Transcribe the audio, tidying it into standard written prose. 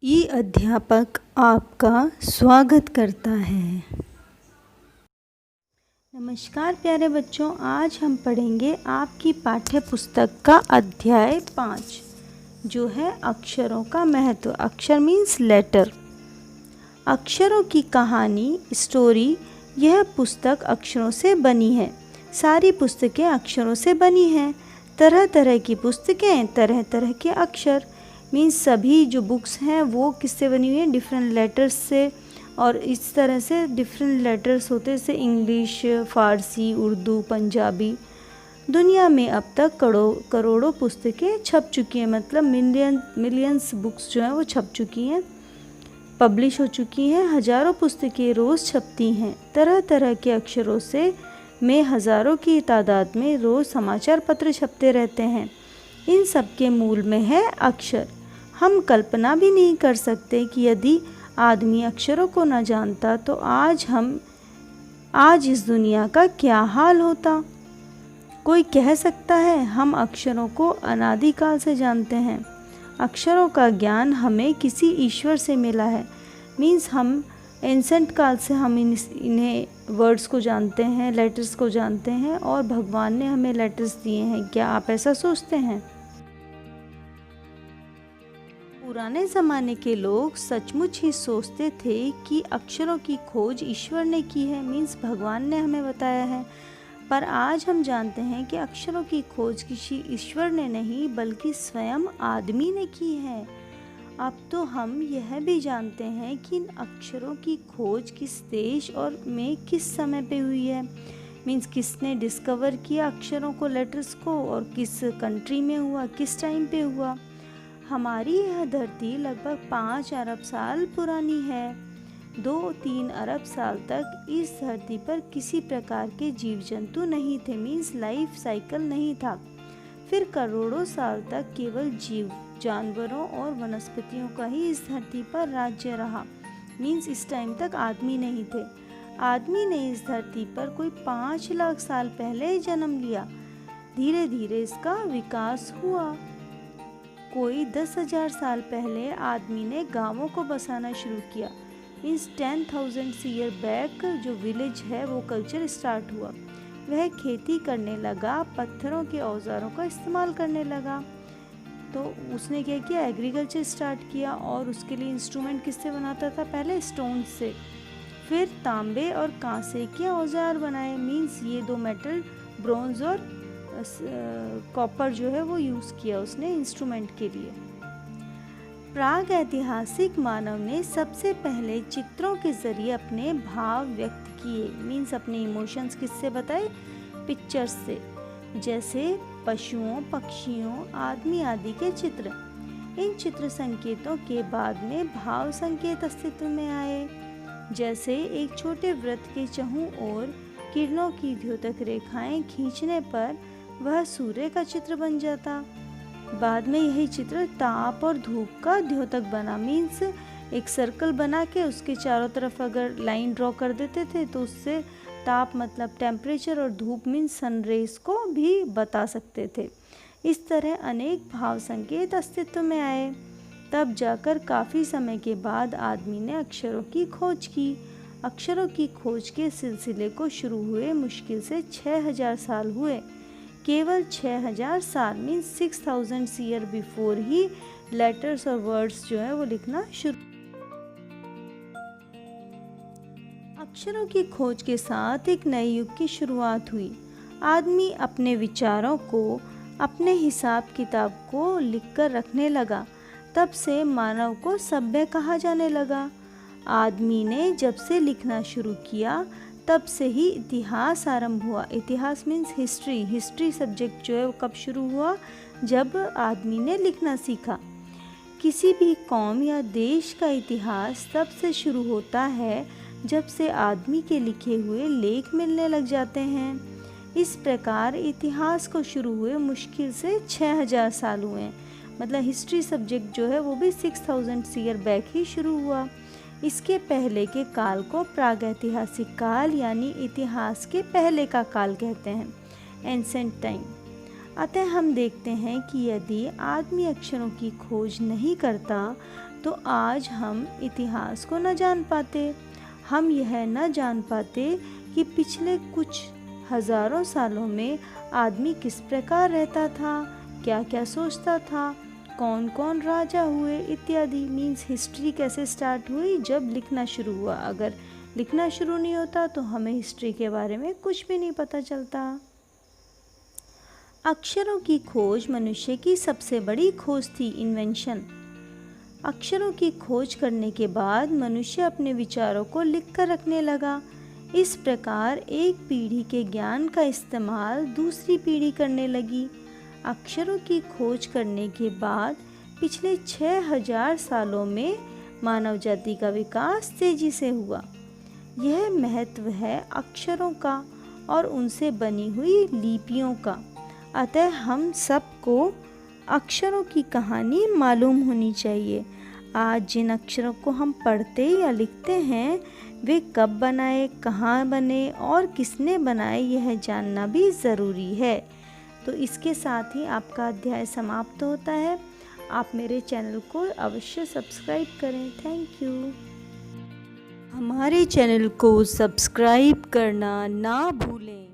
ई अध्यापक आपका स्वागत करता है। नमस्कार प्यारे बच्चों, आज हम पढ़ेंगे आपकी पाठ्य पुस्तक का अध्याय 5 जो है अक्षरों का महत्व। अक्षर मीन्स लेटर। अक्षरों की कहानी, स्टोरी। यह पुस्तक अक्षरों से बनी है। सारी पुस्तकें अक्षरों से बनी हैं। तरह तरह की पुस्तकें, तरह तरह के अक्षर। मीन्स सभी जो बुक्स हैं वो किससे बनी हुई हैं? डिफरेंट लेटर्स से। और इस तरह से डिफरेंट लेटर्स होते जैसे इंग्लिश, फ़ारसी, उर्दू, पंजाबी। दुनिया में अब तक करोड़ों पुस्तकें छप चुकी हैं, मतलब मिलियंस बुक्स जो हैं वो छप चुकी हैं, पब्लिश हो चुकी हैं। हज़ारों पुस्तकें रोज़ छपती हैं। तरह तरह के अक्षरों से में हज़ारों की तादाद में रोज़ समाचार पत्र छपते रहते हैं। इन सब के मूल में है अक्षर। हम कल्पना भी नहीं कर सकते कि यदि आदमी अक्षरों को न जानता तो आज इस दुनिया का क्या हाल होता। कोई कह सकता है हम अक्षरों को अनादिकाल से जानते हैं। अक्षरों का ज्ञान हमें किसी ईश्वर से मिला है। मीन्स हम एंसेंट काल से हम इन्हें वर्ड्स को जानते हैं, लेटर्स को जानते हैं, और भगवान ने हमें लेटर्स दिए हैं। क्या आप ऐसा सोचते हैं? पुराने ज़माने के लोग सचमुच ही सोचते थे कि अक्षरों की खोज ईश्वर ने की है, मीन्स भगवान ने हमें बताया है। पर आज हम जानते हैं कि अक्षरों की खोज किसी ईश्वर ने नहीं बल्कि स्वयं आदमी ने की है। अब तो हम यह भी जानते हैं कि इन अक्षरों की खोज किस देश और में किस समय पे हुई है। मीन्स किसने डिस्कवर किया अक्षरों को, लेटर्स को, और किस कंट्री में हुआ, किस टाइम पे हुआ। हमारी यह धरती लगभग 5 अरब साल पुरानी है। 2-3 अरब साल तक इस धरती पर किसी प्रकार के जीव जंतु नहीं थे, मीन्स लाइफ साइकिल नहीं था। फिर करोड़ों साल तक केवल जीव, जानवरों और वनस्पतियों का ही इस धरती पर राज्य रहा। मीन्स इस टाइम तक आदमी नहीं थे। आदमी ने इस धरती पर कोई 5 लाख साल पहले जन्म लिया। धीरे धीरे इसका विकास हुआ। कोई 10,000 साल पहले आदमी ने गांवों को बसाना शुरू किया। मीन्स 10,000 ईयर बैक जो विलेज है वो कल्चर स्टार्ट हुआ। वह खेती करने लगा, पत्थरों के औजारों का इस्तेमाल करने लगा। तो उसने क्या किया? एग्रीकल्चर स्टार्ट किया। और उसके लिए इंस्ट्रूमेंट किससे बनाता था? पहले स्टोन से, फिर तांबे और कांसे के औजार बनाए। मीन्स ये दो मेटल, ब्रोंज और कॉपर जो है वो यूज़ किया उसने इंस्ट्रूमेंट के लिए। प्राग ऐतिहासिक मानव ने सबसे पहले चित्रों के जरिए अपने भाव व्यक्त किए। मीन्स अपने इमोशंस किससे बताए? पिक्चर्स से, जैसे पशुओं, पक्षियों, आदमी आदि के चित्र। इन चित्र संकेतों के बाद में भाव संकेत अस्तित्व में आए। जैसे एक छोटे वृत्त के चहुं ओर किरणों की द्योतक रेखाएं खींचने पर वह सूर्य का चित्र बन जाता। बाद में यही चित्र ताप और धूप का द्योतक बना। मीन्स एक सर्कल बना के उसके चारों तरफ अगर लाइन ड्रॉ कर देते थे तो उससे ताप मतलब टेम्परेचर और धूप मीन्स सन रेज को भी बता सकते थे। इस तरह अनेक भाव संकेत अस्तित्व में आए। तब जाकर काफ़ी समय के बाद आदमी ने अक्षरों की खोज की। अक्षरों की खोज के सिलसिले को शुरू हुए मुश्किल से 6,000 साल हुए। केवल 6,000 साल means 6,000 year before he letters और वर्ड्स जो है वो लिखना शुरू। अक्षरों की खोज के साथ एक नए युग की शुरुआत हुई। आदमी अपने विचारों को, अपने हिसाब किताब को लिखकर रखने लगा। तब से मानव को सभ्य कहा जाने लगा। आदमी ने जब से लिखना शुरू किया तब से ही इतिहास आरंभ हुआ। इतिहास मीन्स हिस्ट्री। हिस्ट्री सब्जेक्ट जो है वो कब शुरू हुआ? जब आदमी ने लिखना सीखा। किसी भी कौम या देश का इतिहास तब से शुरू होता है जब से आदमी के लिखे हुए लेख मिलने लग जाते हैं। इस प्रकार इतिहास को शुरू हुए मुश्किल से 6,000 साल हुए। मतलब हिस्ट्री सब्जेक्ट जो है वो भी 6,000 ईयर बैक ही शुरू हुआ। इसके पहले के काल को प्रागैतिहासिक काल यानी इतिहास के पहले का काल कहते हैं, एंसेंट टाइम। अतः हम देखते हैं कि यदि आदमी अक्षरों की खोज नहीं करता तो आज हम इतिहास को न जान पाते। हम यह न जान पाते कि पिछले कुछ हजारों सालों में आदमी किस प्रकार रहता था, क्या क्या सोचता था, कौन कौन राजा हुए इत्यादि। मीन्स हिस्ट्री कैसे स्टार्ट हुई, जब लिखना शुरू हुआ। अगर लिखना शुरू नहीं होता तो हमें हिस्ट्री के बारे में कुछ भी नहीं पता चलता। अक्षरों की खोज मनुष्य की सबसे बड़ी खोज थी, इन्वेंशन। अक्षरों की खोज करने के बाद मनुष्य अपने विचारों को लिखकर रखने लगा। इस प्रकार एक पीढ़ी के ज्ञान का इस्तेमाल दूसरी पीढ़ी करने लगी। अक्षरों की खोज करने के बाद पिछले 6000 सालों में मानव जाति का विकास तेजी से हुआ। यह महत्व है अक्षरों का और उनसे बनी हुई लिपियों का। अतः हम सबको अक्षरों की कहानी मालूम होनी चाहिए। आज जिन अक्षरों को हम पढ़ते या लिखते हैं वे कब बनाए, कहाँ बने और किसने बनाए, यह जानना भी ज़रूरी है। तो इसके साथ ही आपका अध्याय समाप्त होता है। आप मेरे चैनल को अवश्य सब्सक्राइब करें। Thank you. हमारे चैनल को सब्सक्राइब करना ना भूलें।